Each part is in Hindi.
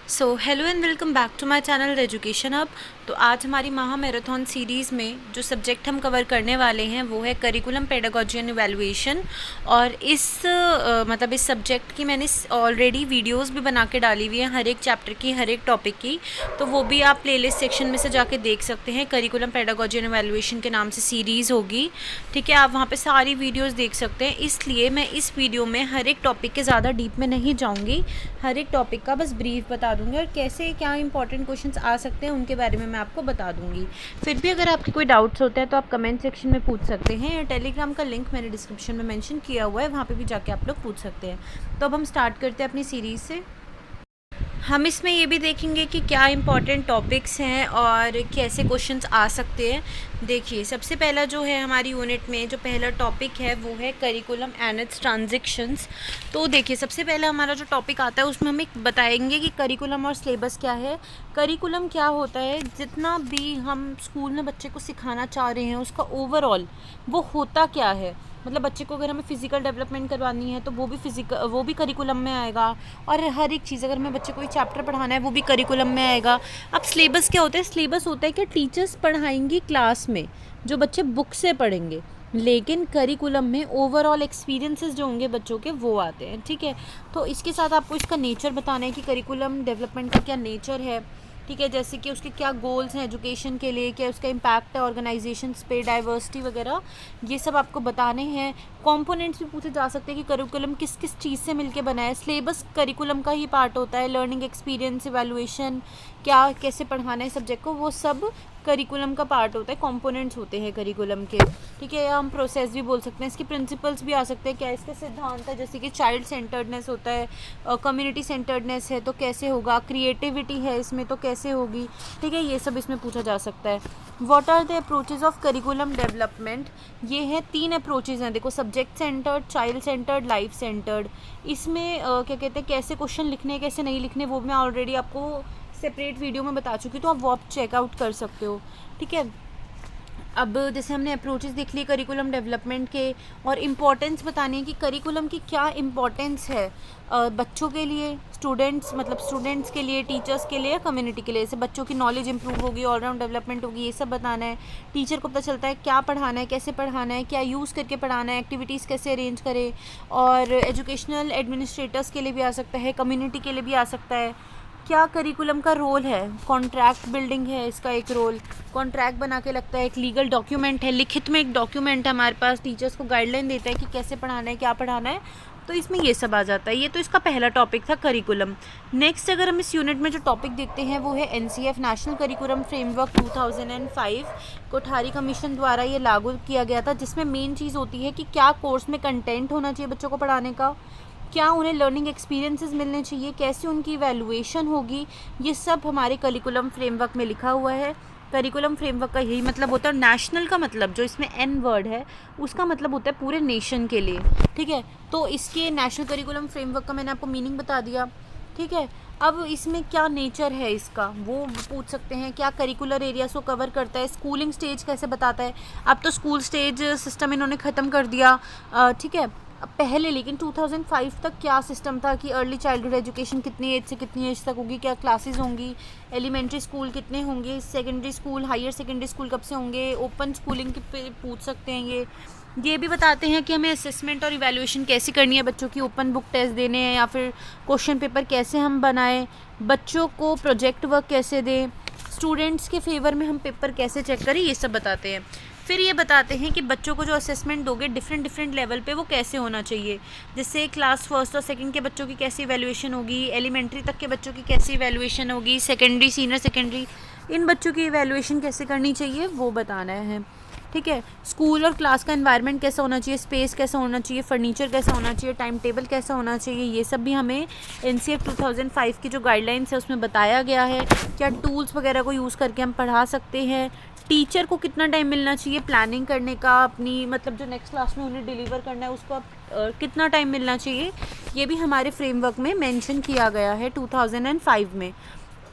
So hello and welcome back to my channel Education Hub. तो आज हमारी महा मैराथन सीरीज़ में जो सब्जेक्ट हम कवर करने वाले हैं वो है करिकुलम पेडागोजी एंड इवैल्यूएशन। और इस सब्जेक्ट की मैंने ऑलरेडी वीडियोस भी बना के डाली हुई हैं, हर एक चैप्टर की, हर एक टॉपिक की। तो वो भी आप प्लेलिस्ट सेक्शन में से जाके देख सकते हैं। करिकुलम पेडागोजी एंड इवैल्यूएशन के नाम से सीरीज़ होगी, ठीक है। आप वहाँ पे सारी वीडियोस देख सकते हैं। इसलिए मैं इस वीडियो में हर एक टॉपिक के ज़्यादा डीप में नहीं जाऊँगी, हर एक टॉपिक का बस ब्रीफ बता दूंगी और कैसे क्या इंपॉर्टेंट क्वेश्चंस आ सकते हैं उनके बारे में मैं आपको बता दूंगी। फिर भी अगर आपके कोई डाउट्स होते हैं तो आप कमेंट सेक्शन में पूछ सकते हैं। टेलीग्राम का लिंक मैंने डिस्क्रिप्शन में मेंशन किया हुआ है, वहाँ पे भी जाके आप लोग पूछ सकते हैं। तो अब हम स्टार्ट करते हैं अपनी सीरीज़ से। हम इसमें ये भी देखेंगे कि क्या इंपॉर्टेंट टॉपिक्स हैं और कैसे क्वेश्चंस आ सकते हैं। देखिए, सबसे पहला जो है हमारी यूनिट में जो पहला टॉपिक है वो है करिकुलम एंड इट्स ट्रांजिशंस। तो देखिए, सबसे पहला हमारा जो टॉपिक आता है उसमें हम एक बताएंगे कि करिकुलम और सिलेबस क्या है। करिकुलम क्या होता है, जितना भी हम स्कूल में बच्चे को सिखाना चाह रहे हैं उसका ओवरऑल वो होता क्या है। मतलब बच्चे को अगर हमें फ़िज़िकल डेवलपमेंट करवानी है तो वो भी करिकुलम में आएगा। और हर एक चीज़, अगर हमें बच्चे को एक चैप्टर पढ़ाना है वो भी करिकुलम में आएगा। अब सिलेबस क्या होता है, सिलेबस होता है कि टीचर्स पढ़ाएंगी क्लास में जो बच्चे बुक से पढ़ेंगे, लेकिन करिकुलम में ओवरऑल एक्सपीरियंसेस जो होंगे बच्चों के वो आते हैं, ठीक है। तो इसके साथ आपको इसका नेचर बताना है कि करिकुलम डेवलपमेंट का क्या नेचर है, ठीक है। जैसे कि उसके क्या गोल्स हैं एजुकेशन के लिए, क्या उसका इम्पैक्ट है ऑर्गेनाइजेशंस पे, डाइवर्सिटी वगैरह, ये सब आपको बताने हैं। कंपोनेंट्स भी पूछे जा सकते हैं कि करिकुलम किस किस चीज़ से मिलके बना है। सिलेबस करिकुलम का ही पार्ट होता है। लर्निंग एक्सपीरियंस, इवैल्यूएशन, क्या कैसे पढ़ाना है सब्जेक्ट को, वो सब करिकुलम का पार्ट होता है, कंपोनेंट्स होते हैं करिकुलम के, ठीक है। या हम प्रोसेस भी बोल सकते हैं, इसके प्रिंसिपल्स भी आ सकते हैं, क्या इसके सिद्धांत है। जैसे कि चाइल्ड सेंटर्डनेस होता है, कम्युनिटी सेंटर्डनेस है तो कैसे होगा, क्रिएटिविटी है इसमें तो कैसे होगी, ठीक है। ये सब इसमें पूछा जा सकता है। What are the approaches of curriculum development, ये हैं 3 अप्रोचेज हैं। देखो, subject centred, child centred, life centred. इसमें क्या कहते हैं, कैसे क्वेश्चन लिखने कैसे नहीं लिखने वो मैं ऑलरेडी आपको सेपरेट वीडियो में बता चुकी हूँ, तो आप वो आप चेकआउट कर सकते हो, ठीक है। अब जैसे हमने अप्रोचेस देख लिए करिकुलम डेवलपमेंट के, और इम्पोर्टेंस बतानी है कि करिकुलम की क्या इम्पोर्टेंस है बच्चों के लिए, स्टूडेंट्स के लिए, टीचर्स के लिए, कम्युनिटी के लिए। जैसे बच्चों की नॉलेज इंप्रूव होगी, ऑलराउंड डेवलपमेंट होगी, ये सब बताना है। टीचर को पता चलता है क्या पढ़ाना है, कैसे पढ़ाना है, क्या यूज़ करके पढ़ाना है, एक्टिविटीज़ कैसे अरेंज करें। और एजुकेशनल एडमिनिस्ट्रेटर्स के लिए भी आ सकता है, कम्युनिटी के लिए भी आ सकता है। क्या करिकुलम का रोल है, कॉन्ट्रैक्ट बिल्डिंग है इसका एक रोल। कॉन्ट्रैक्ट बना के लगता है, एक लीगल डॉक्यूमेंट है, लिखित में एक डॉक्यूमेंट है हमारे पास, टीचर्स को गाइडलाइन देता है कि कैसे पढ़ाना है, क्या पढ़ाना है। तो इसमें ये सब आ जाता है। ये तो इसका पहला टॉपिक था करिकुलम। नेक्स्ट अगर हम इस यूनिट में जो टॉपिक देखते हैं वो है NCF, national curriculum framework 2005। Kothari commission द्वारा ये लागू किया गया था, जिसमें मेन चीज़ होती है कि क्या कोर्स में कंटेंट होना चाहिए बच्चों को पढ़ाने का, क्या उन्हें लर्निंग एक्सपीरियंसेस मिलने चाहिए, कैसे उनकी इवैल्यूएशन होगी। ये सब हमारे करिकुलम फ्रेमवर्क में लिखा हुआ है। करिकुलम फ्रेमवर्क का यही मतलब होता है। नेशनल का मतलब, जो इसमें एन वर्ड है, उसका मतलब होता है पूरे नेशन के लिए, ठीक है। तो इसके नेशनल करिकुलम फ्रेमवर्क का मैंने आपको मीनिंग बता दिया, ठीक है। अब इसमें क्या नेचर है इसका वो पूछ सकते हैं। क्या करिकुलर एरियाज को कवर करता है, स्कूलिंग स्टेज कैसे बताता है। अब तो स्कूल स्टेज सिस्टम इन्होंने ख़त्म कर दिया, ठीक है। पहले लेकिन 2005 तक क्या सिस्टम था कि अर्ली चाइल्डहुड एजुकेशन कितनी एज से कितनी एज तक होगी, क्या क्लासेस होंगी, एलिमेंट्री स्कूल कितने होंगे, secondary school, higher secondary school कब से होंगे, ओपन स्कूलिंग पे पूछ सकते हैं। ये भी बताते हैं कि हमें असेसमेंट और इवैल्यूएशन कैसे करनी है बच्चों की, ओपन बुक टेस्ट देने हैं या फिर क्वेश्चन पेपर कैसे हम बनाएं, बच्चों को प्रोजेक्ट वर्क कैसे दें, स्टूडेंट्स के फेवर में हम पेपर कैसे चेक करें, ये सब बताते हैं। फिर ये बताते हैं कि बच्चों को जो असेसमेंट दोगे डिफरेंट लेवल पे वो कैसे होना चाहिए। जैसे क्लास फर्स्ट और सेकंड के बच्चों की कैसी इवैल्यूएशन होगी, एलिमेंट्री तक के बच्चों की कैसी इवैल्यूएशन होगी, सेकेंडरी, सीनियर सेकेंडरी, इन बच्चों की इवैल्यूएशन कैसे करनी चाहिए वो बताना है, ठीक है। स्कूल और क्लास का एनवायरनमेंट कैसा होना चाहिए, स्पेस कैसा होना चाहिए, फर्नीचर कैसा होना चाहिए, टाइम टेबल कैसा होना चाहिए, ये सब भी हमें एनसीएफ 2005 की जो गाइडलाइंस है उसमें बताया गया है। क्या टूल्स वगैरह को यूज़ करके हम पढ़ा सकते हैं, टीचर को कितना टाइम मिलना चाहिए प्लानिंग करने का, अपनी जो नेक्स्ट क्लास में उन्हें डिलीवर करना है उसको कितना टाइम मिलना चाहिए, ये भी हमारे फ्रेमवर्क में मेंशन किया गया है 2005 में,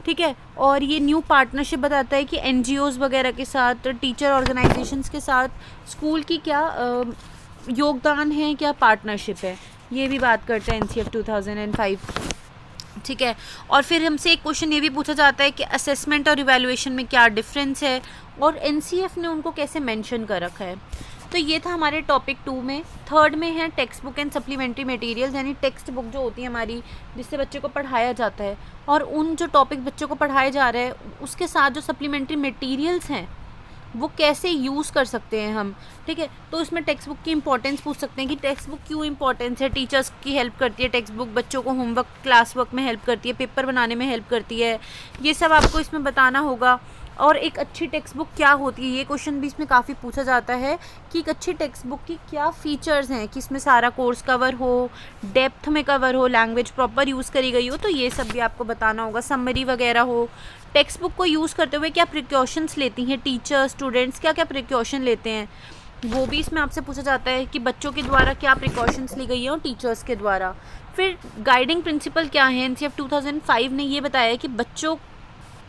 ठीक है। और ये न्यू पार्टनरशिप बताता है कि एनजीओज़ वगैरह के साथ, टीचर ऑर्गेनाइजेशंस के साथ स्कूल की क्या योगदान है, क्या पार्टनरशिप है, ये भी बात करते हैं एनसीएफ 2005। ठीक है। और फिर हमसे एक क्वेश्चन ये भी पूछा जाता है कि असेसमेंट और इवैल्यूएशन में क्या डिफरेंस है, और एनसीएफ ने उनको कैसे मेंशन कर रखा है। तो ये था हमारे टॉपिक 2 में। थर्ड में है text book and supplementary materials, यानी टेक्स्ट बुक जो होती है हमारी, जिससे बच्चे को पढ़ाया जाता है, और उन जो टॉपिक बच्चों को पढ़ाए जा रहे हैं उसके साथ जो सप्लीमेंट्री मटेरियल्स हैं वो कैसे यूज़ कर सकते हैं हम। ठीक है, तो इसमें टेक्स्ट बुक की इंपॉर्टेंस पूछ सकते हैं कि टेक्स्ट बुक क्यों इंपॉर्टेंस है। टीचर्स की हेल्प करती है टेक्स्ट बुक, बच्चों को होमवर्क क्लास वर्क में हेल्प करती है, पेपर बनाने में हेल्प करती है, ये सब आपको इसमें बताना होगा। और एक अच्छी टेक्स्ट बुक क्या होती है, ये क्वेश्चन भी इसमें काफ़ी पूछा जाता है कि एक अच्छी टेक्स्ट बुक की क्या फ़ीचर्स हैं, कि इसमें सारा कोर्स कवर हो, डेप्थ में कवर हो, लैंग्वेज प्रॉपर यूज़ करी गई हो, तो ये सब भी आपको बताना होगा, समरी वगैरह हो। टेक्स्ट बुक को यूज़ करते हुए क्या प्रिकॉशंस लेती हैं टीचर्स, स्टूडेंट्स क्या क्या प्रिकॉशन लेते हैं, वो भी इसमें आपसे पूछा जाता है कि बच्चों के द्वारा क्या प्रिकॉशंस ली गई हैं और टीचर्स के द्वारा। फिर गाइडिंग प्रिंसिपल क्या है, एनसीएफ 2005 ने ये बताया है कि बच्चों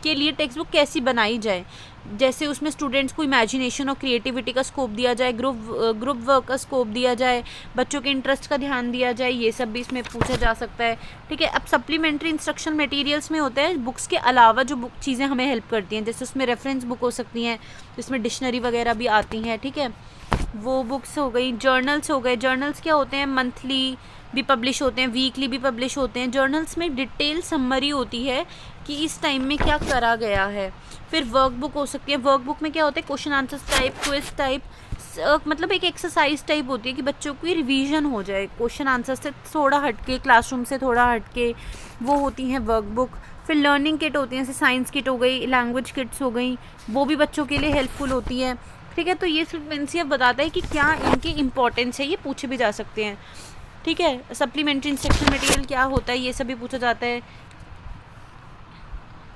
के लिए टेक्स्ट बुक कैसी बनाई जाए, जैसे उसमें स्टूडेंट्स को इमेजिनेशन और क्रिएटिविटी का स्कोप दिया जाए, ग्रुप वर्क का स्कोप दिया जाए, बच्चों के इंटरेस्ट का ध्यान दिया जाए, ये सब भी इसमें पूछा जा सकता है। ठीक है, अब सप्लीमेंट्री इंस्ट्रक्शन मटेरियल्स में होता है बुक्स के अलावा जो बुक चीज़ें हमें हेल्प करती हैं, जैसे उसमें रेफरेंस बुक हो सकती हैं, जिसमें डिक्शनरी वगैरह भी आती हैं। ठीक है, वो बुक्स हो गई। जर्नल्स हो गए, जर्नल्स क्या होते हैं, मंथली भी पब्लिश होते हैं, वीकली भी पब्लिश होते हैं। जर्नल्स में डिटेल समरी होती है कि इस टाइम में क्या करा गया है। फिर वर्क बुक हो सकती है, वर्क बुक में क्या होता है, question answer type, quiz type, मतलब एक एक्सरसाइज टाइप होती है कि बच्चों की रिवीजन हो जाए क्वेश्चन आंसर से थोड़ा हटके, क्लासरूम से थोड़ा हटके, वो होती हैं वर्क बुक। फिर लर्निंग किट होती हैं, जैसे साइंस किट हो गई, लैंग्वेज किट्स हो गई, वो भी बच्चों के लिए हेल्पफुल होती है। ठीक है, तो ये सिर्फ एनसीएफ बताता है कि क्या इनकी इंपॉर्टेंस है, ये पूछे भी जा सकते हैं। ठीक है, सप्लीमेंट्री इंस्ट्रक्शन मटेरियल क्या होता है, ये सब भी पूछा जाता है।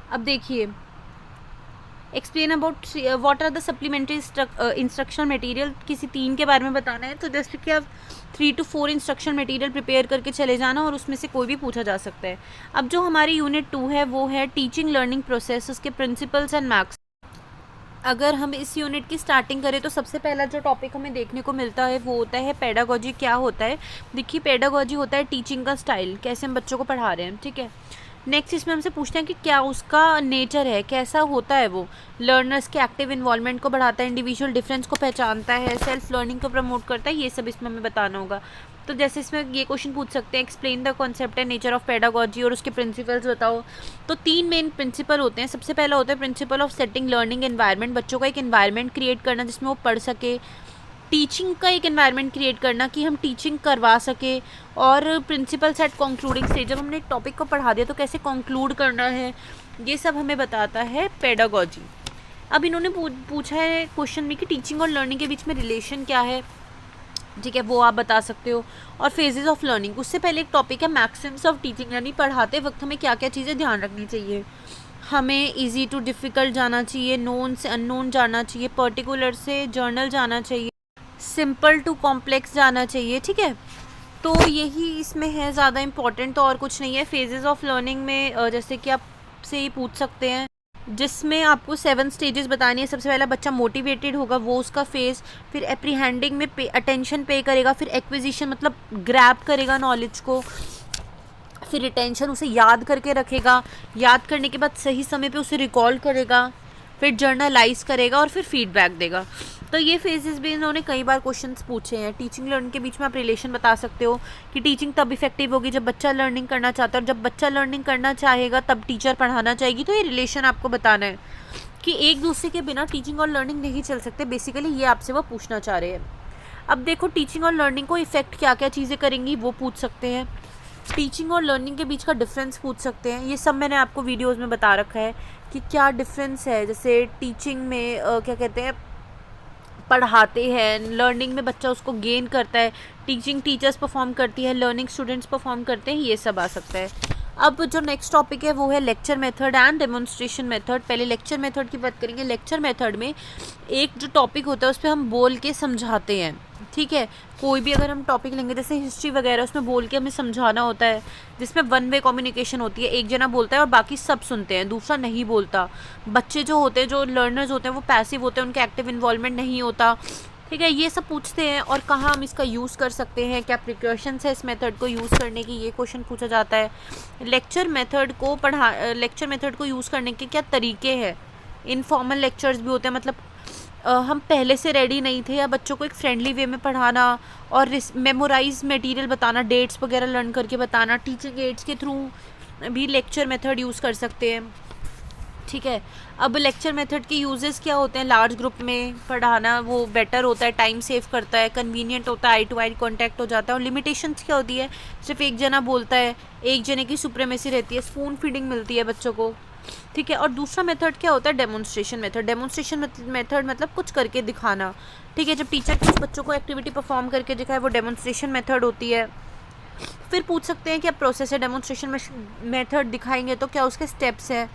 अब देखिए, explain about what are the supplementary instruction material, किसी 3 के बारे में बताना है, तो जैसे कि आप 3 to 4 इंस्ट्रक्शन मटेरियल प्रिपेयर करके चले जाना, और उसमें से कोई भी पूछा जा सकता है। अब जो हमारी यूनिट 2 है वो है टीचिंग लर्निंग प्रोसेस, उसके प्रिंसिपल्स एंड मार्क्स। अगर हम इस यूनिट की स्टार्टिंग करें तो सबसे पहला जो टॉपिक हमें देखने को मिलता है वो होता है पेडागोजी। क्या होता है, देखिए पेडागोजी होता है टीचिंग का स्टाइल, कैसे हम बच्चों को पढ़ा रहे हैं। ठीक है, नेक्स्ट इसमें हमसे पूछते हैं कि क्या उसका नेचर है, कैसा होता है वो। लर्नर्स के एक्टिव इन्वॉल्वमेंट को बढ़ाता है, इंडिविजुअल डिफरेंस को पहचानता है, सेल्फ लर्निंग को प्रमोट करता है, ये सब इसमें हमें बताना होगा। तो जैसे इसमें ये क्वेश्चन पूछ सकते हैं, explain the concept and nature of pedagogy, और उसके प्रिंसिपल्स बताओ। तो 3 मेन प्रिंसिपल होते हैं। सबसे पहला होता है principle of setting learning environment, बच्चों का एक एनवायरनमेंट क्रिएट करना जिसमें वो पढ़ सके। टीचिंग का एक एनवायरनमेंट क्रिएट करना कि हम टीचिंग करवा सके। और प्रिंसिपल सेट कंक्लूडिंग स्टेज, जब हमने एक टॉपिक को पढ़ा दिया तो कैसे कंक्लूड करना है, ये सब हमें बताता है पेडागोजी। अब इन्होंने पूछा है क्वेश्चन में कि टीचिंग और लर्निंग के बीच में रिलेशन क्या है। ठीक है, वो आप बता सकते हो। और फेजेस ऑफ लर्निंग, उससे पहले एक टॉपिक है मैक्सिम्स ऑफ टीचिंग, यानी पढ़ाते वक्त हमें क्या क्या चीज़ें ध्यान रखनी चाहिए। हमें इजी टू डिफ़िकल्ट जाना चाहिए, नोन से अननोन जाना चाहिए, पर्टिकुलर से जर्नल जाना चाहिए, सिंपल टू कॉम्प्लेक्स जाना चाहिए। ठीक है, तो यही इसमें है, ज़्यादा इंपॉर्टेंट तो और कुछ नहीं है। फेजेस ऑफ लर्निंग में जैसे कि आप से ही पूछ सकते हैं, जिसमें आपको 7 स्टेजेस बतानी है। सबसे पहला बच्चा मोटिवेटेड होगा, वो उसका फेज़। फिर एप्रीहेंडिंग में अटेंशन पे करेगा। फिर एक्विजिशन मतलब ग्रैब करेगा नॉलेज को। फिर रिटेंशन, उसे याद करके रखेगा। याद करने के बाद सही समय पे उसे रिकॉल करेगा। फिर जर्नलाइज करेगा और फिर फीडबैक देगा। तो ये फेजेस भी इन्होंने कई बार क्वेश्चंस पूछे हैं। टीचिंग लर्निंग के बीच में आप रिलेशन बता सकते हो कि टीचिंग तब इफेक्टिव होगी जब बच्चा लर्निंग करना चाहता है, और जब बच्चा लर्निंग करना चाहेगा तब टीचर पढ़ाना चाहेगी। तो ये रिलेशन आपको बताना है कि एक दूसरे के बिना टीचिंग और लर्निंग नहीं चल सकते। बेसिकली ये आपसे वो पूछना चाह रहे हैं। अब देखो, टीचिंग और लर्निंग को इफेक्ट क्या क्या चीज़ें करेंगी वो पूछ सकते हैं। टीचिंग और लर्निंग के बीच का डिफरेंस पूछ सकते हैं। ये सब मैंने आपको वीडियोज़ में बता रखा है कि क्या डिफरेंस है। जैसे टीचिंग में क्या कहते हैं, पढ़ाते हैं, लर्निंग में बच्चा उसको गेन करता है। टीचिंग टीचर्स परफॉर्म करती है, लर्निंग स्टूडेंट्स परफॉर्म करते हैं, ये सब आ सकता है। अब जो नेक्स्ट टॉपिक है वो है lecture method and demonstration method. पहले लेक्चर मेथड की बात करेंगे। लेक्चर मेथड में एक जो टॉपिक होता है उस पर हम बोल के समझाते हैं। ठीक है, कोई भी अगर हम टॉपिक लेंगे जैसे हिस्ट्री वगैरह, उसमें बोल के हमें समझाना होता है, जिसमें 1 वे कम्युनिकेशन होती है। एक जना बोलता है और बाकी सब सुनते हैं, दूसरा नहीं बोलता। बच्चे जो होते हैं, जो लर्नर्स होते हैं, वो पैसिव होते हैं, उनका एक्टिव इन्वॉल्वमेंट नहीं होता। ठीक है, ये सब पूछते हैं। और कहाँ हम इसका यूज़ कर सकते हैं, क्या प्रिकॉशंस है इस मेथड को यूज़ करने की, ये क्वेश्चन पूछा जाता है। लेक्चर मेथड को यूज़ करने के क्या तरीके हैं। इनफॉर्मल लेक्चर्स भी होते हैं, मतलब हम पहले से रेडी नहीं थे, या बच्चों को एक फ्रेंडली वे में पढ़ाना और मेमोराइज मटेरियल बताना, डेट्स वगैरह लर्न करके बताना। टीचिंग एड्स के थ्रू भी लेक्चर मेथड यूज़ कर सकते हैं। ठीक है, अब लेक्चर मेथड के यूजेस क्या होते हैं। लार्ज ग्रुप में पढ़ाना वो बेटर होता है, टाइम सेव करता है, कन्वीनियंट होता है, आई टू आई कॉन्टैक्ट हो जाता है। और लिमिटेशंस क्या होती है, सिर्फ एक जना बोलता है, एक जने की सुप्रीमेसी रहती है, स्पून फीडिंग मिलती है बच्चों को। ठीक है, और दूसरा मेथड क्या होता है, डेमोन्स्ट्रेशन मेथड। डेमोन्स्ट्रेशन मेथड मतलब कुछ करके दिखाना। ठीक है, जब टीचर कुछ बच्चों को एक्टिविटी परफॉर्म करके दिखाए, वो डेमोन्स्ट्रेशन मेथड होती है। फिर पूछ सकते हैं कि अब प्रोसेस है, डेमोन्स्ट्रेशन में मेथड दिखाएंगे तो क्या उसके स्टेप्स हैं।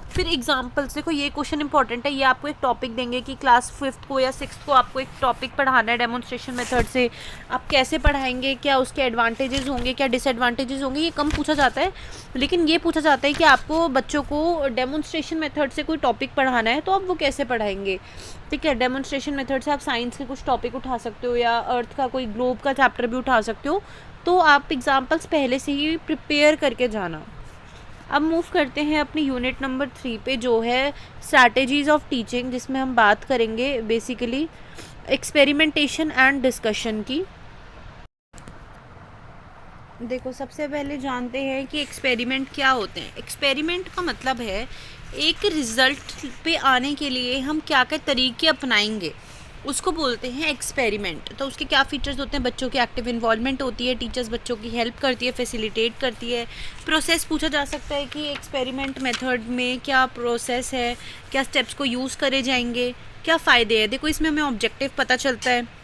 फिर एग्जांपल्स, देखो ये क्वेश्चन इंपॉर्टेंट है। ये आपको एक टॉपिक देंगे कि क्लास 5th को या 6th को आपको एक टॉपिक पढ़ाना है डेमोन्स्ट्रेशन मेथड से। आप कैसे पढ़ाएंगे, क्या उसके एडवांटेजेस होंगे, क्या डिसएडवांटेजेस होंगे, ये कम पूछा जाता है। लेकिन ये पूछा जाता है कि आपको बच्चों को डेमोन्स्ट्रेशन मेथड से कोई टॉपिक पढ़ाना है तो आप वो कैसे पढ़ाएंगे। ठीक है, डेमोन्स्ट्रेशन मेथड से आप साइंस के कुछ टॉपिक उठा सकते हो, या अर्थ का कोई ग्लोब का चैप्टर भी उठा सकते हो। तो आप एग्जाम्पल्स पहले से ही प्रिपेयर करके जाना। अब मूव करते हैं अपनी यूनिट नंबर 3 पे, जो है स्ट्रैटेजीज़ ऑफ टीचिंग, जिसमें हम बात करेंगे बेसिकली एक्सपेरिमेंटेशन एंड डिस्कशन की। देखो, सबसे पहले जानते हैं कि एक्सपेरिमेंट क्या होते हैं। एक्सपेरिमेंट का मतलब है एक रिज़ल्ट पे आने के लिए हम क्या क्या तरीके अपनाएंगे, उसको बोलते हैं एक्सपेरिमेंट। तो उसके क्या फ़ीचर्स होते हैं, बच्चों की एक्टिव इन्वॉल्वमेंट होती है, टीचर्स बच्चों की हेल्प करती है, फैसिलिटेट करती है। प्रोसेस पूछा जा सकता है कि एक्सपेरिमेंट मेथड में क्या प्रोसेस है, क्या स्टेप्स को यूज़ करे जाएंगे, क्या फ़ायदे हैं। देखो, इसमें हमें ऑब्जेक्टिव पता चलता है,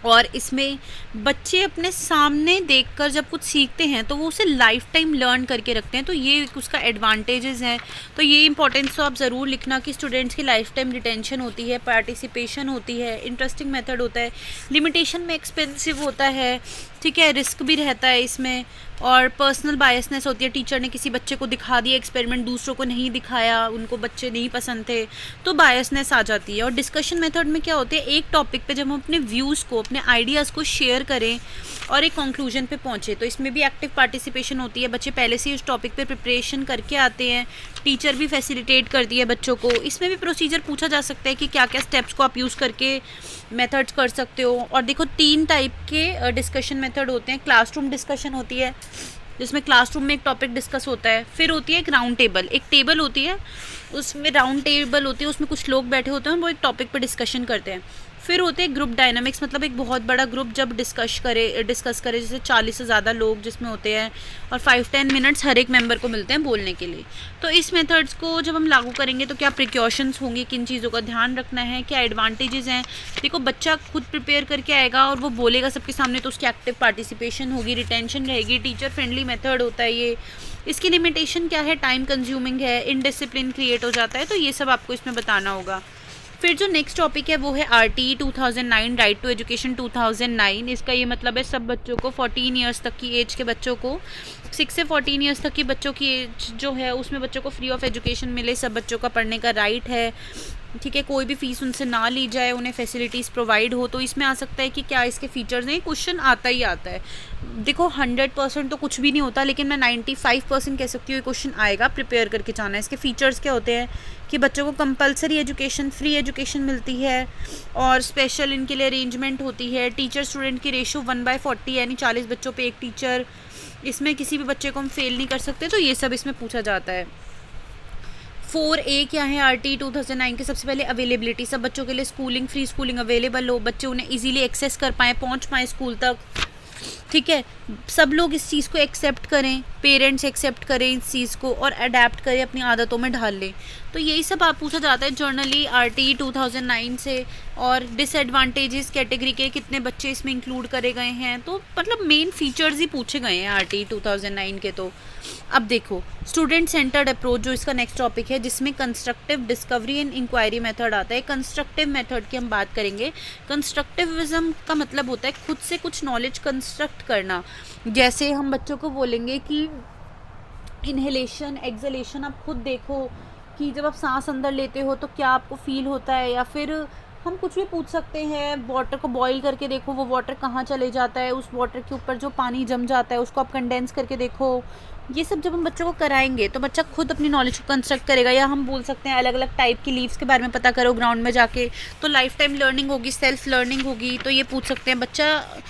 और इसमें बच्चे अपने सामने देखकर जब कुछ सीखते हैं तो वो उसे लाइफ टाइम लर्न करके रखते हैं। तो ये उसका एडवांटेजेस हैं। तो ये इंपॉर्टेंस तो आप ज़रूर लिखना कि स्टूडेंट्स की लाइफ टाइम रिटेंशन होती है, पार्टिसिपेशन होती है, इंटरेस्टिंग मेथड होता है, लिमिटेशन में एक्सपेंसिव होता है। ठीक है, रिस्क भी रहता है इसमें, और पर्सनल बायसनेस होती है। टीचर ने किसी बच्चे को दिखा दिया एक्सपेरिमेंट, दूसरों को नहीं दिखाया, उनको बच्चे नहीं पसंद थे, तो बायसनेस आ जाती है। और डिस्कशन मेथड में क्या होते हैं, एक टॉपिक पे जब हम अपने व्यूज़ को, अपने आइडियाज़ को शेयर करें और एक कंक्लूजन पे पहुँचे, तो इसमें भी एक्टिव पार्टिसिपेशन होती है। बच्चे पहले से ही उस टॉपिक पे प्रिपरेशन करके आते हैं, टीचर भी फैसिलिटेट करती है बच्चों को। इसमें भी प्रोसीजर पूछा जा सकता है कि क्या क्या स्टेप्स को आप यूज़ करके मेथड्स कर सकते हो। और देखो, 3 टाइप के डिस्कशन मेथड होते हैं। क्लासरूम डिस्कशन होती है, जिसमें क्लासरूम में एक टॉपिक डिस्कस होता है। फिर होती है एक राउंड टेबल, एक टेबल होती है, उसमें राउंड टेबल होती है, उसमें कुछ लोग बैठे होते हैं, वो एक टॉपिक पर डिस्कशन करते हैं। फिर होते हैं ग्रुप डायनामिक्स, मतलब एक बहुत बड़ा ग्रुप जब डिस्कस करे, जैसे 40 से ज़्यादा लोग जिसमें होते हैं, और 5-10 मिनट्स हर एक मेंबर को मिलते हैं बोलने के लिए। तो इस मेथड्स को जब हम लागू करेंगे तो क्या प्रिकॉशंस होंगी, किन चीज़ों का ध्यान रखना है, क्या एडवांटेजेस हैं। देखो, बच्चा खुद प्रिपेयर करके आएगा और वो बोलेगा सबके सामने, तो उसकी एक्टिव पार्टिसिपेशन होगी, रिटेंशन रहेगी, टीचर फ्रेंडली मेथड होता है ये। इसकी लिमिटेशन क्या है, टाइम कंज्यूमिंग है, इनडिसिप्लिन क्रिएट हो जाता है। तो ये सब आपको इसमें बताना होगा। फिर जो नेक्स्ट टॉपिक है वो है RTE 2009, राइट टू एजुकेशन 2009। इसका ये मतलब है सब बच्चों को, 14 ईयर्स तक की एज के बच्चों को, 6 से 14 ईयर्स तक की बच्चों की एज जो है उसमें बच्चों को फ्री ऑफ एजुकेशन मिले, सब बच्चों का पढ़ने का राइट है। ठीक है, कोई भी फ़ीस उनसे ना ली जाए, उन्हें फैसिलिटीज़ प्रोवाइड हो। तो इसमें आ सकता है कि क्या इसके फ़ीचर्स हैं, क्वेश्चन आता ही आता है। देखो, 100% तो कुछ भी नहीं होता, लेकिन मैं 95% कह सकती हूँ ये क्वेश्चन आएगा, प्रिपेयर करके जाना है। इसके फ़ीचर्स क्या होते हैं कि बच्चों को कंपलसरी एजुकेशन, फ्री एजुकेशन मिलती है, और स्पेशल इनके लिए अरेंजमेंट होती है। टीचर स्टूडेंट की रेशो 1/40, यानी 40 बच्चों पे एक टीचर। इसमें किसी भी बच्चे को हम फेल नहीं कर सकते। तो ये सब इसमें पूछा जाता है। 4A क्या है RTE 2009 के, सबसे पहले अवेलेबिलिटी, सब बच्चों के लिए स्कूलिंग, फ्री स्कूलिंग अवेलेबल हो, बच्चे उन्हें इजीली एक्सेस कर पाएँ, पहुंच पाएँ स्कूल तक। ठीक है, सब लोग इस चीज़ को एक्सेप्ट करें, पेरेंट्स एक्सेप्ट करें इस चीज़ को और अडेप्ट करें, अपनी आदतों में ढाल लें। तो यही सब आप पूछा जाता है जर्नली RTE 2009 से। और डिसएडवांटेजेस कैटेगरी के कितने बच्चे इसमें इंक्लूड करे गए हैं, तो मतलब मेन फीचर्स ही पूछे गए हैं RTE 2009 के। तो अब देखो, स्टूडेंट सेंटर्ड अप्रोच जो इसका नेक्स्ट टॉपिक है, जिसमें constructive discovery and inquiry method आता है। कंस्ट्रक्टिव मेथड की हम बात करेंगे। कंस्ट्रक्टिविज्म का मतलब होता है खुद से कुछ नॉलेज कंस्ट्रक्ट करना। जैसे हम बच्चों को बोलेंगे कि इनहेलेशन, एक्सहेलेशन आप खुद देखो कि जब आप सांस अंदर लेते हो तो क्या आपको फील होता है, या फिर हम कुछ भी पूछ सकते हैं, वाटर को बॉईल करके देखो वो वाटर कहाँ चले जाता है, उस वाटर के ऊपर जो पानी जम जाता है उसको आप कंडेंस करके देखो। ये सब जब हम बच्चों को कराएंगे तो बच्चा खुद अपनी नॉलेज को कंस्ट्रक्ट करेगा। या हम बोल सकते हैं अलग अलग टाइप की लीव्स के बारे में पता करो ग्राउंड में जाके, तो लाइफ टाइम लर्निंग होगी, सेल्फ लर्निंग होगी। तो ये पूछ सकते हैं, बच्चा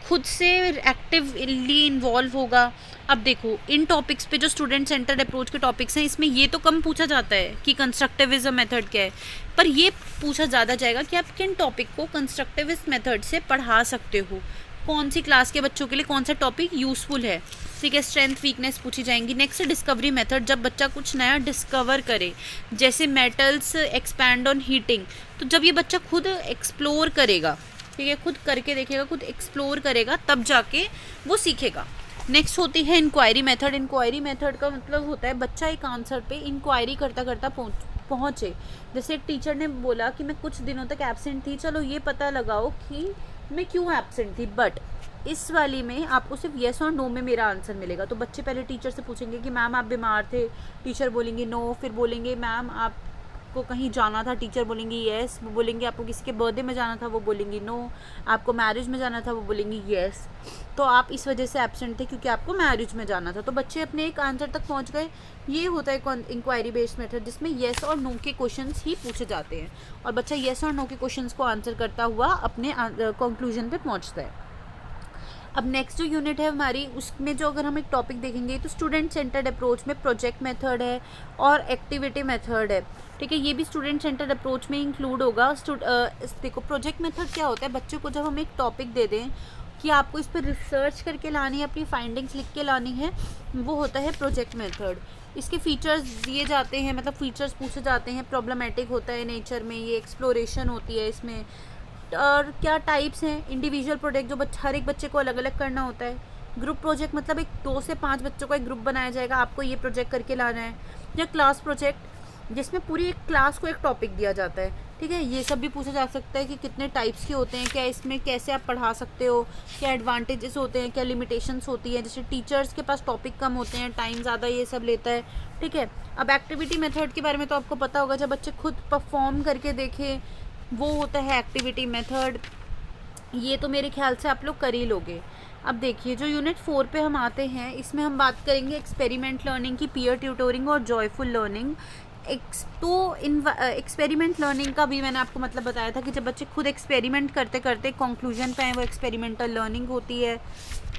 खुद से एक्टिवली इन्वॉल्व होगा। अब देखो इन टॉपिक्स पे जो स्टूडेंट सेंटर्ड अप्रोच के टॉपिक्स हैं, इसमें ये तो कम पूछा जाता है कि कंस्ट्रक्टिविज्म मेथड क्या है, पर ये पूछा ज़्यादा जाएगा कि आप किन टॉपिक को कंस्ट्रक्टिविस्ट मेथड से पढ़ा सकते हो, कौन सी क्लास के बच्चों के लिए कौन सा टॉपिक यूज़फुल है। ठीक है, स्ट्रेंथ वीकनेस पूछी जाएंगी। नेक्स्ट है डिस्कवरी मेथड, जब बच्चा कुछ नया डिस्कवर करे, जैसे मेटल्स एक्सपैंड ऑन हीटिंग, तो जब ये बच्चा खुद एक्सप्लोर करेगा, ठीक है, खुद करके देखेगा, खुद एक्सप्लोर करेगा, तब जाके वो सीखेगा। नेक्स्ट होती है इंक्वायरी मेथड। इंक्वायरी मेथड का मतलब होता है बच्चा एक आंसर पे इंक्वायरी करता करता पहुँचे। जैसे एक टीचर ने बोला कि मैं कुछ दिनों तक एब्सेंट थी, चलो ये पता लगाओ कि मैं क्यों एब्सेंट थी, बट इस वाली में आपको सिर्फ येस और नो में मेरा आंसर मिलेगा। तो बच्चे पहले टीचर से पूछेंगे कि मैम आप बीमार थे, टीचर बोलेंगे नो, फिर बोलेंगे मैम आपको कहीं जाना था, टीचर बोलेंगी येस, वो बोलेंगे आपको किसी के बर्थडे में जाना था, वो बोलेंगी नो, आपको मैरिज में जाना था, वो बोलेंगी येस। तो आप इस वजह से एब्सेंट थे क्योंकि आपको मैरिज में जाना था। तो बच्चे अपने एक आंसर तक पहुंच गए। ये होता है इंक्वायरी बेस्ड मेथड, जिसमें येस और नो के क्वेश्चंस ही पूछे जाते हैं और बच्चा येस और नो के क्वेश्चंस को आंसर करता हुआ अपने कंक्लूजन पे पहुंचता है। अब नेक्स्ट जो यूनिट है हमारी, उसमें जो अगर हम एक टॉपिक देखेंगे तो स्टूडेंट सेंटर्ड अप्रोच में प्रोजेक्ट मेथड है और एक्टिविटी मेथड है। ठीक है, ये भी स्टूडेंट सेंटर्ड अप्रोच में इंक्लूड होगा। देखो प्रोजेक्ट मेथड क्या होता है, बच्चों को जब हम एक टॉपिक दे दें कि आपको इस पर रिसर्च करके लानी है, अपनी फाइंडिंग्स लिख के लानी है, वो होता है प्रोजेक्ट मेथड। इसके फीचर्स दिए जाते हैं, मतलब फीचर्स पूछे जाते हैं, प्रॉब्लमेटिक होता है नेचर में, ये एक्सप्लोरेशन होती है इसमें। और क्या टाइप्स हैं, इंडिविजुअल प्रोजेक्ट जो हर एक बच्चे को अलग अलग करना होता है। ग्रुप प्रोजेक्ट मतलब एक 2 से 5 बच्चों का एक ग्रुप बनाया जाएगा, आपको ये प्रोजेक्ट करके लाना है। या क्लास प्रोजेक्ट जिसमें पूरी एक क्लास को एक टॉपिक दिया जाता है। ठीक है, ये सब भी पूछा जा सकता है कि कितने टाइप्स के होते हैं, क्या इसमें कैसे आप पढ़ा सकते हो, क्या एडवांटेजेस होते हैं, क्या लिमिटेशंस होती है। जैसे टीचर्स के पास टॉपिक कम होते हैं, टाइम ज़्यादा ये सब लेता है। ठीक है, अब एक्टिविटी मेथड के बारे में तो आपको पता होगा, जब बच्चे खुद परफॉर्म करके देखें वो होता है एक्टिविटी मेथड। ये तो मेरे ख्याल से आप लोग कर ही लोगे। अब देखिए जो यूनिट 4 पे हम आते हैं, इसमें हम बात करेंगे एक्सपेरिमेंट लर्निंग की, पीयर ट्यूटोरिंग और जॉयफुल लर्निंग। एक्सपेरिमेंट लर्निंग का भी मैंने आपको मतलब बताया था कि जब बच्चे खुद एक्सपेरिमेंट करते करते कंक्लूजन पे आए, वो एक्सपेरिमेंटल लर्निंग होती है।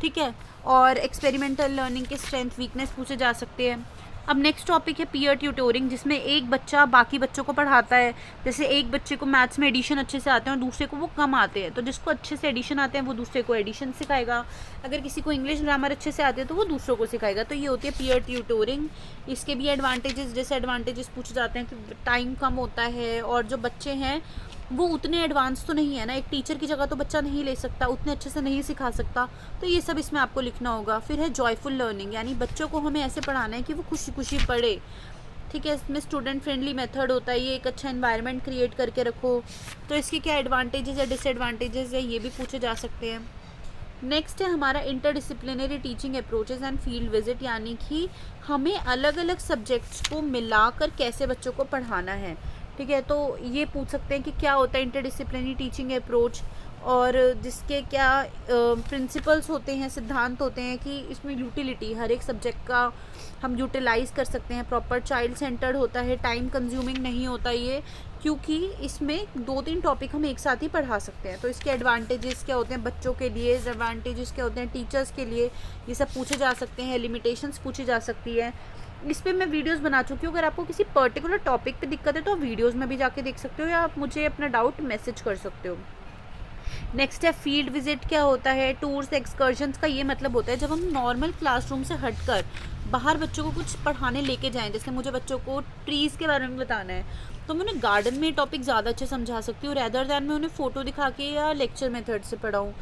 ठीक है, और एक्सपेरिमेंटल लर्निंग के स्ट्रेंथ वीकनेस पूछे जा सकते हैं। अब नेक्स्ट टॉपिक है पीयर ट्यूटोरिंग, जिसमें एक बच्चा बाकी बच्चों को पढ़ाता है। जैसे एक बच्चे को मैथ्स में एडिशन अच्छे से आते हैं और दूसरे को वो कम आते हैं, तो जिसको अच्छे से एडिशन आते हैं वो दूसरे को एडिशन सिखाएगा। अगर किसी को इंग्लिश ग्रामर अच्छे से आते हैं तो वो दूसरों को सिखाएगा। तो ये होती है पीयर ट्यूटोरिंग। इसके भी एडवांटेजेस डिसएडवांटेजेस पूछे जाते हैं कि टाइम कम होता है और जो बच्चे हैं वो उतने एडवांस तो नहीं है ना, एक टीचर की जगह तो बच्चा नहीं ले सकता, उतने अच्छे से नहीं सिखा सकता। तो ये सब इसमें आपको लिखना होगा। फिर है जॉयफुल लर्निंग, यानी बच्चों को हमें ऐसे पढ़ाना है कि वो खुशी खुशी पढ़े। ठीक है, इसमें स्टूडेंट फ्रेंडली मेथड होता है, ये एक अच्छा एनवायरनमेंट क्रिएट करके रखो। तो इसके क्या एडवांटेजेस या डिसएडवांटेजेस है ये भी पूछे जा सकते हैं। नेक्स्ट है हमारा interdisciplinary teaching approaches and field visit, यानी कि हमें अलग अलग सब्जेक्ट्स को मिलाकर कैसे बच्चों को पढ़ाना है। ठीक है, तो ये पूछ सकते हैं कि क्या होता है इंटरडिसिप्लिनरी टीचिंग अप्रोच और जिसके क्या प्रिंसिपल्स होते हैं, सिद्धांत होते हैं कि इसमें यूटिलिटी हर एक सब्जेक्ट का हम यूटिलाइज़ कर सकते हैं। प्रॉपर चाइल्ड सेंटर्ड होता है, टाइम कंज्यूमिंग नहीं होता ये, क्योंकि इसमें 2-3 टॉपिक हम एक साथ ही पढ़ा सकते हैं। तो इसके एडवांटेजेस क्या होते हैं बच्चों के लिए, एडवांटेजेस क्या होते हैं टीचर्स के लिए, ये सब पूछे जा सकते हैं। लिमिटेशंस पूछी जा सकती है। इस पर मैं वीडियोस बना चुकी हूँ, अगर आपको किसी पर्टिकुलर टॉपिक पे दिक्कत है तो आप वीडियोस में भी जाके देख सकते हो या आप मुझे अपना डाउट मैसेज कर सकते हो। नेक्स्ट है फील्ड विजिट। क्या होता है, टूर्स एक्सकर्शंस का ये मतलब होता है जब हम नॉर्मल क्लासरूम से हटकर बाहर बच्चों को कुछ पढ़ाने लेके जाएं। जैसे मुझे बच्चों को ट्रीज़ के बारे में बताना है तो मैं उन्हें गार्डन में टॉपिक ज़्यादा अच्छे समझा सकती हूँ रैदर दैन मैं उन्हें फ़ोटो दिखा के या लेक्चर मेथड से पढ़ाऊँ।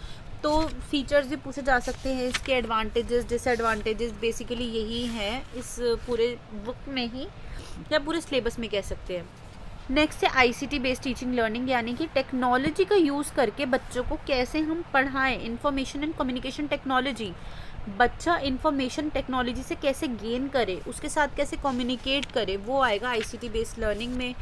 तो फीचर्स भी पूछे जा सकते हैं, इसके एडवांटेजेस डिसएडवांटेजेस बेसिकली यही हैं इस पूरे बुक में ही या पूरे सिलेबस में कह सकते हैं। नेक्स्ट है आईसीटी बेस्ड टीचिंग लर्निंग, यानी कि टेक्नोलॉजी का यूज़ करके बच्चों को कैसे हम पढ़ाएं। इंफॉर्मेशन एंड कम्युनिकेशन टेक्नोलॉजी, बच्चा इंफॉर्मेशन टेक्नोलॉजी से कैसे गेन करे, उसके साथ कैसे कम्युनिकेट करे, वो आएगा आईसीटी बेस्ड लर्निंग में।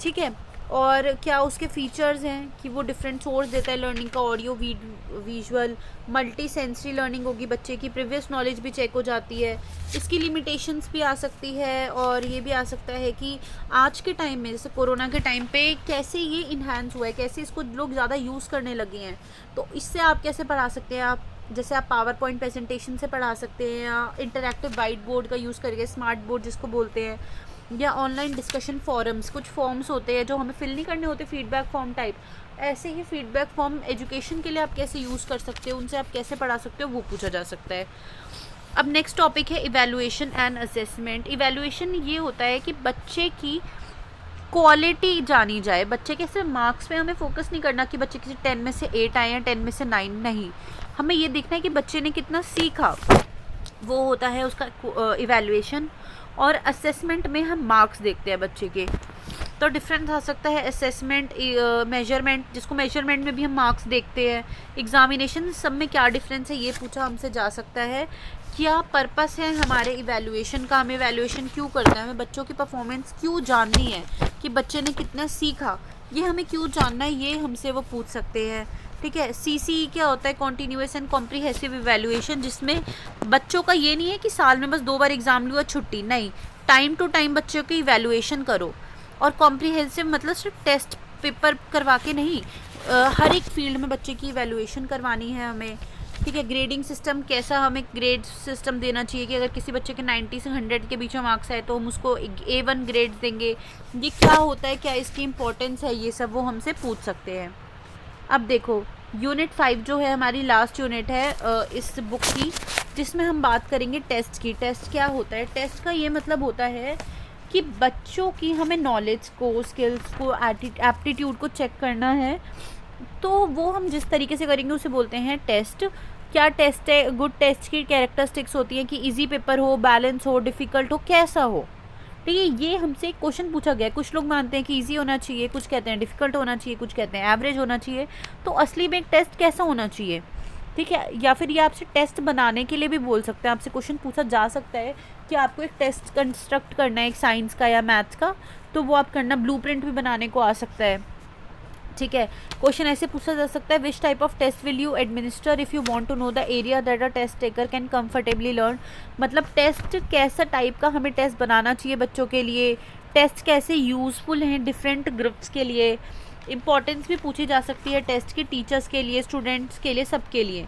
ठीक है, और क्या उसके फीचर्स हैं कि वो डिफरेंट सोर्स देता है लर्निंग का, audio, visual, multi sensory learning होगी, बच्चे की प्रीवियस नॉलेज भी चेक हो जाती है। इसकी लिमिटेशंस भी आ सकती है और ये भी आ सकता है कि आज के टाइम में जैसे कोरोना के टाइम पे कैसे ये इन्हांस हुआ है, कैसे इसको लोग ज़्यादा यूज़ करने लगे हैं। तो इससे आप कैसे पढ़ा सकते हैं, आप जैसे आप पावर पॉइंट प्रेजेंटेशन से पढ़ा सकते हैं, या इंटरैक्टिव वाइट बोर्ड का यूज़ करके, स्मार्ट बोर्ड जिसको बोलते हैं, या ऑनलाइन डिस्कशन फॉरम्स, कुछ फॉर्म्स होते हैं जो हमें फिल नहीं करने होते, फीडबैक फॉर्म टाइप। ऐसे ही फीडबैक फॉर्म एजुकेशन के लिए आप कैसे यूज़ कर सकते हो, उनसे आप कैसे पढ़ा सकते हो, वो पूछा जा सकता है। अब नेक्स्ट टॉपिक है इवैल्यूएशन एंड असेसमेंट। इवैल्यूएशन ये होता है कि बच्चे की क्वालिटी जानी जाए। बच्चे के सिर्फ मार्क्स पे हमें फोकस नहीं करना कि बच्चे किसी 10 में से 8 आए या 10 में से 9, नहीं, हमें ये देखना है कि बच्चे ने कितना सीखा, वो होता है उसका इवैल्यूएशन। और असेसमेंट में हम मार्क्स देखते हैं बच्चे के। तो डिफरेंस आ सकता है असेसमेंट, मेजरमेंट, जिसको मेजरमेंट में भी हम मार्क्स देखते हैं, एग्जामिनेशन, सब में क्या डिफरेंस है ये पूछा हमसे जा सकता है। क्या पर्पस है हमारे इवैल्यूएशन का, हमें इवैल्यूएशन क्यों करना है, हमें बच्चों की परफॉर्मेंस क्यों जाननी है, कि बच्चे ने कितना सीखा, ये हमें क्यों जानना है, ये हमसे वो पूछ सकते हैं। ठीक है। CCE क्या होता है, कॉन्टीन्यूअस एंड कॉम्प्रिहेंसिव इवैल्यूएशन, जिसमें बच्चों का ये नहीं है कि साल में बस 2 बार एग्जाम लिया छुट्टी, नहीं, टाइम टू टाइम बच्चों की इवैल्यूएशन करो। और कॉम्प्रिहेंसिव मतलब सिर्फ टेस्ट पेपर करवा के नहीं, हर एक फील्ड में बच्चे की इवैल्यूएशन करवानी है हमें। ठीक है। ग्रेडिंग सिस्टम कैसा, हमें ग्रेड सिस्टम देना चाहिए कि अगर किसी बच्चे के 90 से 100 के बीच में मार्क्स आए तो हम उसको A1 ग्रेड देंगे। ये क्या होता है, क्या इसकी इम्पोर्टेंस है, ये सब वो हमसे पूछ सकते हैं। अब देखो यूनिट 5 जो है हमारी लास्ट यूनिट है इस बुक की, जिसमें हम बात करेंगे टेस्ट की। टेस्ट क्या होता है, टेस्ट का ये मतलब होता है कि बच्चों की हमें नॉलेज को, स्किल्स को, एप्टीट्यूड को चेक करना है। तो वो हम जिस तरीके से करेंगे उसे बोलते हैं टेस्ट। क्या टेस्ट है, गुड टेस्ट की कैरेक्टरिस्टिक्स होती हैं कि इजी पेपर हो, बैलेंस हो, डिफ़िकल्ट हो, कैसा हो। ठीक है। ये हमसे एक क्वेश्चन पूछा गया है, कुछ लोग मानते हैं कि इजी होना चाहिए, कुछ कहते हैं डिफ़िकल्ट होना चाहिए, कुछ कहते हैं एवरेज होना चाहिए। तो असली में एक टेस्ट कैसा होना चाहिए, ठीक है। या फिर ये आपसे टेस्ट बनाने के लिए भी बोल सकते हैं, आपसे क्वेश्चन पूछा जा सकता है कि आपको एक टेस्ट कंस्ट्रक्ट करना है, एक साइंस का या मैथ्स का, तो वो आप करना, ब्लूप्रिंट भी बनाने को आ सकता है। ठीक है। क्वेश्चन ऐसे पूछा जा सकता है, which type of test will you administer if you want to know the area that a test taker can comfortably learn. मतलब टेस्ट कैसा टाइप का हमें टेस्ट बनाना चाहिए बच्चों के लिए, टेस्ट कैसे यूज़फुल हैं डिफरेंट ग्रुप्स के लिए। इंपॉर्टेंस भी पूछी जा सकती है टेस्ट की, टीचर्स के लिए, स्टूडेंट्स के लिए, सबके लिए।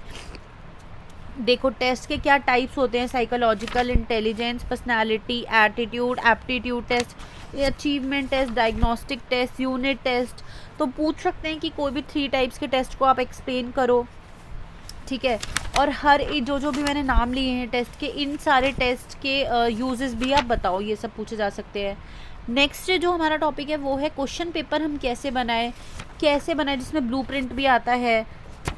देखो टेस्ट के क्या टाइप्स होते हैं, psychological, intelligence, personality, attitude, aptitude test, achievement test, diagnostic test, unit test. तो पूछ सकते हैं कि कोई भी 3 टाइप्स के टेस्ट को आप एक्सप्लेन करो। ठीक है। और हर जो भी मैंने नाम लिए हैं टेस्ट के, इन सारे टेस्ट के यूजेस भी आप बताओ, ये सब पूछे जा सकते हैं। नेक्स्ट जो हमारा टॉपिक है वो है क्वेश्चन पेपर हम कैसे बनाएं, जिसमें ब्लूप्रिंट भी आता है,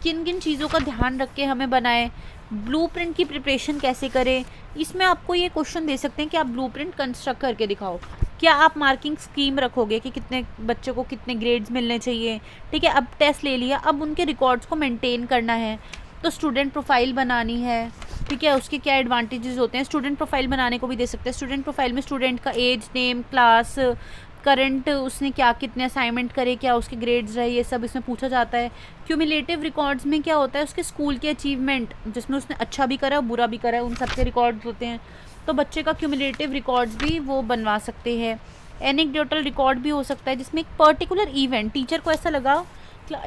किन किन चीज़ों का ध्यान रख के हमें बनाएं, ब्लूप्रिंट की प्रिपरेशन कैसे करें। इसमें आपको ये क्वेश्चन दे सकते हैं कि आप ब्लूप्रिंट कंस्ट्रक्ट करके दिखाओ। क्या आप मार्किंग स्कीम रखोगे कि कितने बच्चों को कितने ग्रेड्स मिलने चाहिए। ठीक है। अब टेस्ट ले लिया, अब उनके रिकॉर्ड्स को मेंटेन करना है, तो स्टूडेंट प्रोफाइल बनानी है। ठीक है। उसके क्या एडवांटेजेस होते हैं, स्टूडेंट प्रोफाइल बनाने को भी दे सकते हैं। स्टूडेंट प्रोफाइल में स्टूडेंट का एज, नेम, क्लास, करंट, उसने क्या कितने असाइनमेंट करे, क्या उसके ग्रेड्स रहे, ये सब इसमें पूछा जाता है। क्यूमुलेटिव रिकॉर्ड्स में क्या होता है, उसके स्कूल के अचीवमेंट, जिसमें उसने अच्छा भी करा बुरा भी करा, उन सब के रिकॉर्ड्स होते हैं। तो बच्चे का क्यूमुलेटिव रिकॉर्ड्स भी वो बनवा सकते हैं। एनेक्डोटल रिकॉर्ड भी हो सकता है, जिसमें एक पर्टिकुलर इवेंट, टीचर को ऐसा लगा,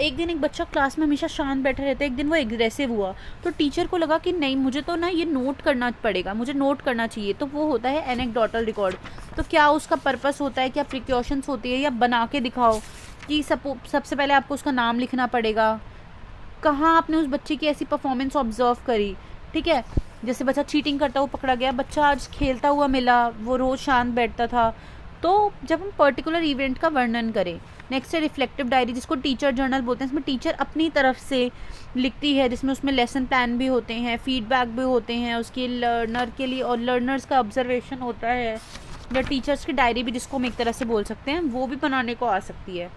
एक दिन एक बच्चा क्लास में हमेशा शांत बैठा रहता है, एक दिन वो एग्रेसिव हुआ, तो टीचर को लगा कि नहीं, मुझे तो ना ये नोट करना पड़ेगा, मुझे नोट करना चाहिए, तो वो होता है एनेक्डोटल रिकॉर्ड। तो क्या उसका पर्पस होता है, क्या प्रिकॉशंस होती है, या बना के दिखाओ कि सबसे पहले आपको उसका नाम लिखना पड़ेगा, कहाँ आपने उस बच्चे की ऐसी परफॉर्मेंस ऑब्जर्व करी। ठीक है। जैसे बच्चा चीटिंग करता हुआ पकड़ा गया, बच्चा आज खेलता हुआ मिला, वो रोज़ शांत बैठता था। तो जब हम पर्टिकुलर इवेंट का वर्णन करें। नेक्स्ट है रिफ्लेक्टिव डायरी, जिसको टीचर जर्नल बोलते हैं। इसमें टीचर अपनी तरफ से लिखती है, जिसमें उसमें लेसन प्लान भी होते हैं, फीडबैक भी होते हैं उसकी लर्नर के लिए, और लर्नर्स का ऑब्जर्वेशन होता है, या टीचर्स की डायरी भी जिसको हम एक तरह से बोल सकते हैं, वो भी बनाने को आ सकती है।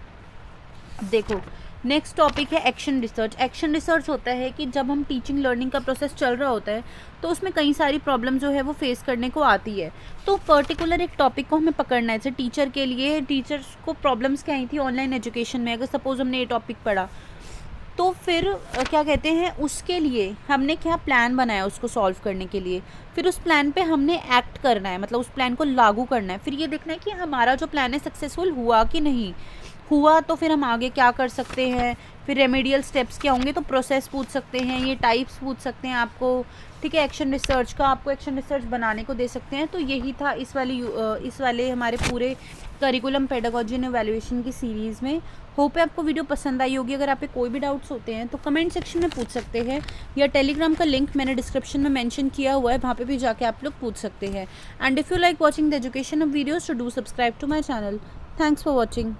देखो नेक्स्ट टॉपिक है एक्शन रिसर्च। एक्शन रिसर्च होता है कि जब हम टीचिंग लर्निंग का प्रोसेस चल रहा होता है तो उसमें कई सारी प्रॉब्लम जो है वो फेस करने को आती है। तो पर्टिकुलर एक टॉपिक को हमें पकड़ना है। जैसे टीचर के लिए, टीचर्स को प्रॉब्लम्स क्या आई थी ऑनलाइन एजुकेशन में, अगर सपोज हमने ये टॉपिक पढ़ा तो फिर क्या कहते हैं, उसके लिए हमने क्या प्लान बनाया उसको सॉल्व करने के लिए। फिर उस प्लान पे हमने एक्ट करना है, मतलब उस प्लान को लागू करना है। फिर ये देखना है कि हमारा जो प्लान है सक्सेसफुल हुआ कि नहीं हुआ, तो फिर हम आगे क्या कर सकते हैं। फिर रेमेडियल स्टेप्स क्या होंगे, तो प्रोसेस पूछ सकते हैं, ये टाइप्स पूछ सकते हैं आपको, ठीक है। एक्शन रिसर्च का आपको एक्शन रिसर्च बनाने को दे सकते हैं। तो यही था इस वाले हमारे पूरे करिकुलम पेडागोजी एंड इवैल्यूएशन की सीरीज़ में। होप है आपको वीडियो पसंद आई होगी। अगर आप पे कोई भी डाउट्स होते हैं तो कमेंट सेक्शन में पूछ सकते हैं, या टेलीग्राम का लिंक मैंने डिस्क्रिप्शन में मेंशन किया हुआ है, वहाँ पे भी जाके आप लोग पूछ सकते हैं। And if you like watching the education of videos, to do subscribe to my channel. Thanks for watching.